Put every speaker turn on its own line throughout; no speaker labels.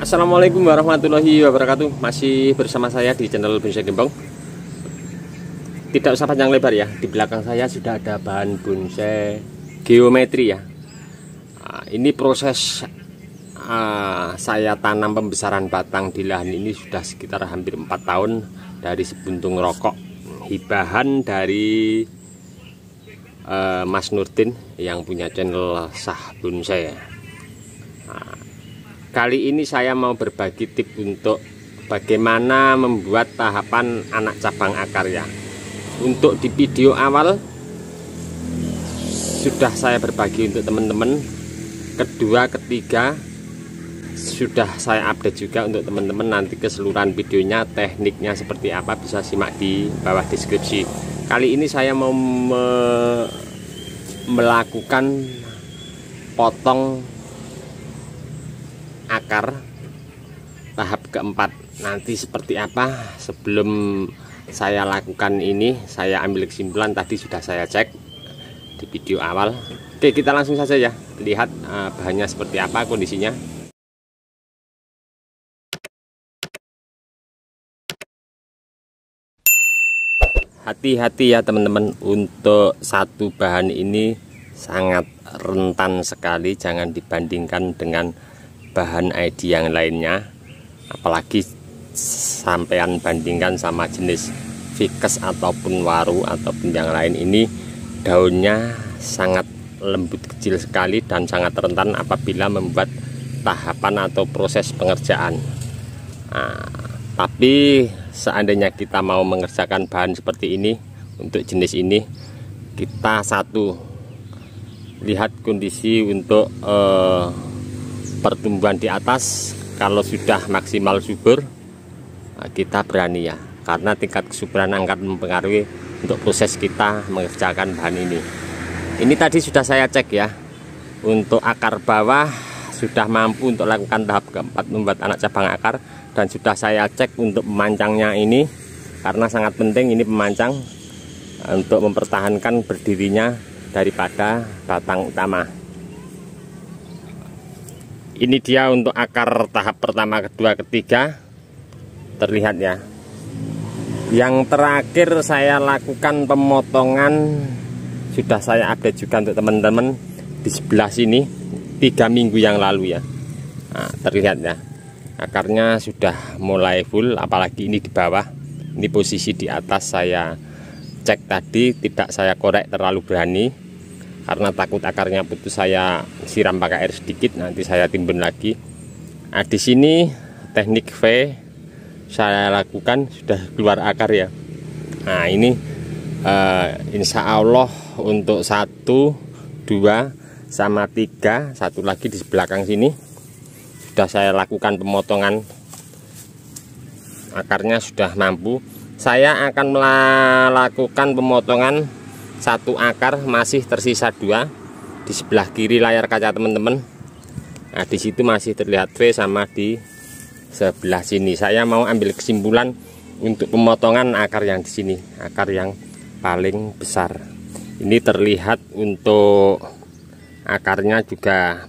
Assalamualaikum warahmatullahi wabarakatuh. Masih bersama saya di channel Bonsai Gembong. Tidak usah panjang lebar ya. Di belakang saya sudah ada bahan bonsai geometri ya. Ini proses saya tanam pembesaran batang di lahan ini sudah sekitar hampir 4 tahun dari sebuntung rokok hibahan dari Mas Nurdin yang punya channel Sah Bonsai ya. Kali ini saya mau berbagi tips untuk bagaimana membuat tahapan anak cabang akar ya. Untuk di video awal sudah saya berbagi untuk teman-teman. Kedua, ketiga sudah saya update juga untuk teman-teman. Nanti keseluruhan videonya, tekniknya seperti apa bisa simak di bawah deskripsi. Kali ini saya mau melakukan potong akar tahap keempat. Nanti seperti apa sebelum saya lakukan ini, saya ambil kesimpulan tadi sudah saya cek di video awal. Oke, kita langsung saja ya lihat bahannya seperti apa kondisinya. Hati-hati ya teman-teman, untuk satu bahan ini sangat rentan sekali, jangan dibandingkan dengan bahan ID yang lainnya, apalagi sampean bandingkan sama jenis Vikes ataupun Waru ataupun yang lain. Ini daunnya sangat lembut kecil sekali dan sangat rentan apabila membuat tahapan atau proses pengerjaan. Tapi seandainya kita mau mengerjakan bahan seperti ini untuk jenis ini, kita lihat kondisi untuk pertumbuhan di atas. Kalau sudah maksimal subur kita berani ya, karena tingkat kesuburan akan mempengaruhi untuk proses kita mengerjakan bahan ini. Ini tadi sudah saya cek ya, untuk akar bawah sudah mampu untuk lakukan tahap keempat membuat anak cabang akar, dan sudah saya cek untuk pemancangnya ini, karena sangat penting ini pemancang untuk mempertahankan berdirinya daripada batang utama. Ini dia untuk akar tahap pertama, kedua, ketiga, terlihat ya. Yang terakhir saya lakukan pemotongan sudah saya update juga untuk teman-teman di sebelah sini 3 minggu yang lalu ya. Terlihat ya, akarnya sudah mulai full, apalagi ini di bawah. Ini posisi di atas saya cek tadi, tidak saya korek terlalu berani karena takut akarnya putus. Saya siram pakai air sedikit, nanti saya timbun lagi. Di sini teknik V saya lakukan, sudah keluar akar ya. Ini insya Allah untuk 1, 2 sama 3, satu lagi di belakang sini sudah saya lakukan pemotongan. Akarnya sudah mampu. Saya akan melakukan pemotongan satu akar, masih tersisa 2 di sebelah kiri layar kaca teman-teman. Di situ masih terlihat V, sama di sebelah sini. Saya mau ambil kesimpulan untuk pemotongan akar yang di sini, akar yang paling besar. Ini terlihat untuk akarnya juga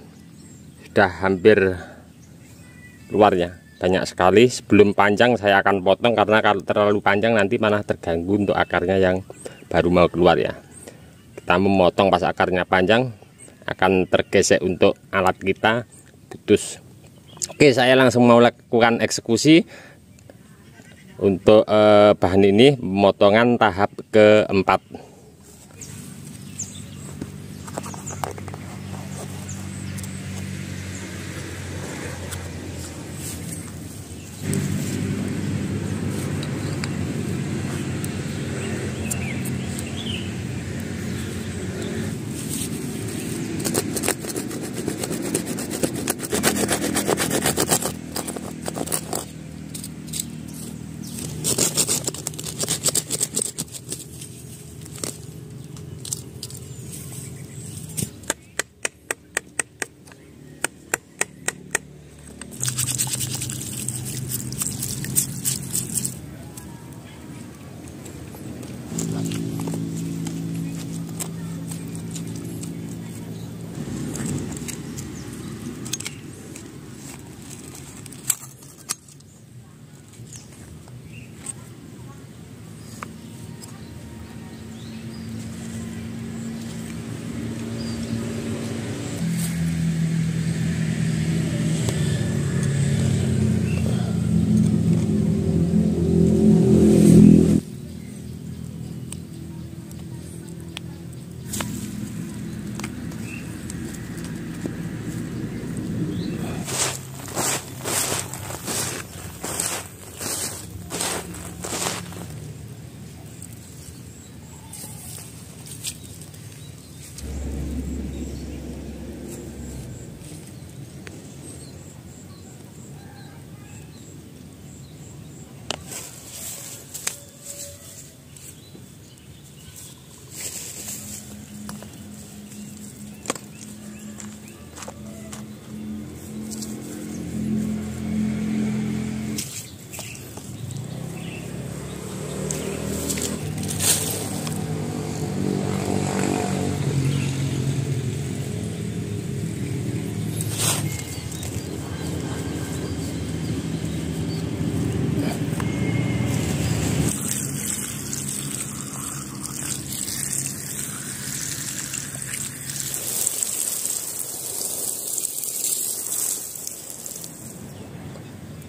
sudah hampir keluar ya. banyak sekali. Sebelum panjang saya akan potong, karena kalau terlalu panjang nanti malah terganggu untuk akarnya yang baru mau keluar ya. Kita memotong pas akarnya panjang akan tergesek untuk alat kita putus. Oke, saya langsung mau lakukan eksekusi untuk bahan ini, pemotongan tahap keempat.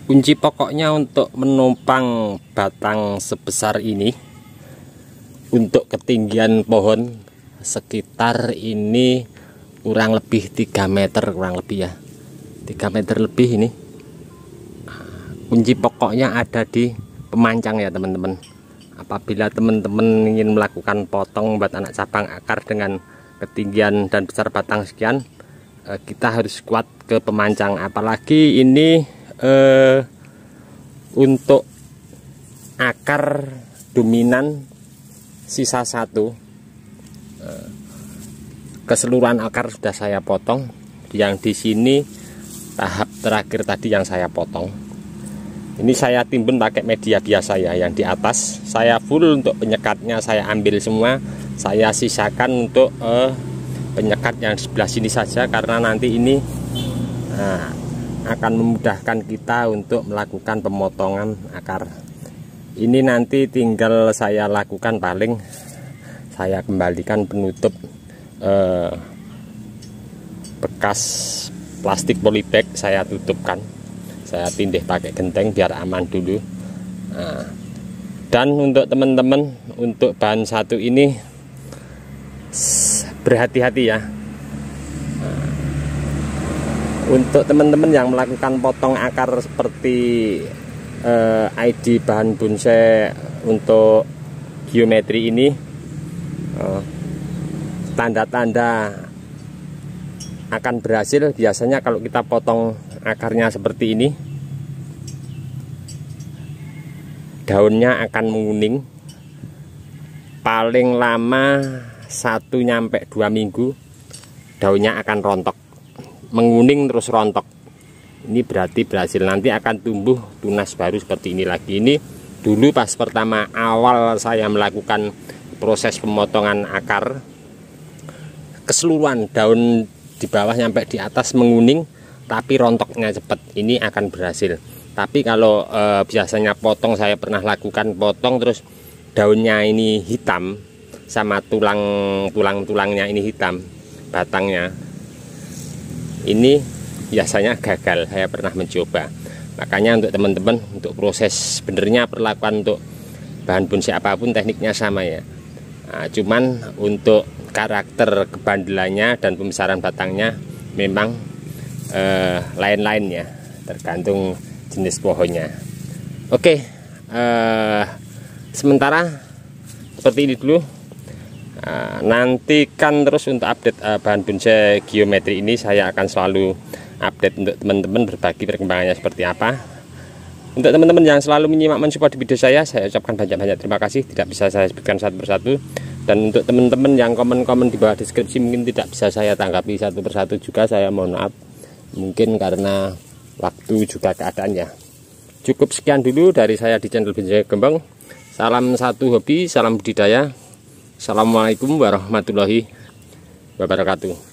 Kunci pokoknya untuk menopang batang sebesar ini, untuk ketinggian pohon sekitar ini kurang lebih 3 meter, kurang lebih ya 3 meter lebih ini. Kunci pokoknya ada di pemancang ya teman-teman. Apabila teman-teman ingin melakukan potong buat anak cabang akar dengan ketinggian dan besar batang sekian, kita harus kuat ke pemancang. Apalagi ini untuk akar dominan sisa 1, keseluruhan akar sudah saya potong. Yang di sini tahap terakhir tadi yang saya potong. Ini saya timbun pakai media biasa ya. Yang di atas saya full untuk penyekatnya, saya ambil semua. Saya sisakan untuk penyekat yang sebelah sini saja, karena nanti ini akan memudahkan kita untuk melakukan pemotongan akar. Ini nanti tinggal saya lakukan, paling saya kembalikan penutup bekas plastik polybag, saya tutupkan, saya tindih pakai genteng biar aman dulu. Dan untuk teman-teman, untuk bahan satu ini berhati-hati ya. Untuk teman-teman yang melakukan potong akar seperti ID bahan bonsai untuk geometri ini, tanda-tanda akan berhasil biasanya kalau kita potong akarnya seperti ini, daunnya akan menguning, paling lama 1–2 minggu daunnya akan rontok, menguning terus rontok. Ini berarti berhasil, nanti akan tumbuh tunas baru seperti ini lagi. Ini dulu pas pertama awal saya melakukan proses pemotongan akar, keseluruhan daun di bawah sampai di atas menguning tapi rontoknya cepat. Ini akan berhasil. Tapi kalau biasanya potong, saya pernah lakukan potong terus daunnya ini hitam sama tulang-tulangnya ini hitam, batangnya ini biasanya gagal. Saya pernah mencoba. Makanya untuk teman-teman, untuk proses benernya perlakuan untuk bahan bonsai apapun tekniknya sama ya. Nah, cuman untuk karakter kebandelannya dan pembesaran batangnya memang lain-lain ya, tergantung jenis pohonnya. Oke, sementara seperti ini dulu. Nantikan terus untuk update bahan bonsai geometri ini. Saya akan selalu update untuk teman-teman, berbagi perkembangannya seperti apa. Untuk teman-teman yang selalu menyimak mensupport di video saya ucapkan banyak-banyak terima kasih. Tidak bisa saya sebutkan satu persatu. Dan untuk teman-teman yang komen-komen di bawah deskripsi mungkin tidak bisa saya tanggapi satu persatu juga, saya mohon maaf. Mungkin karena waktu juga keadaannya. Cukup sekian dulu dari saya di channel Bonsai Gembong. Salam satu hobi, salam budidaya. Assalamualaikum warahmatullahi wabarakatuh.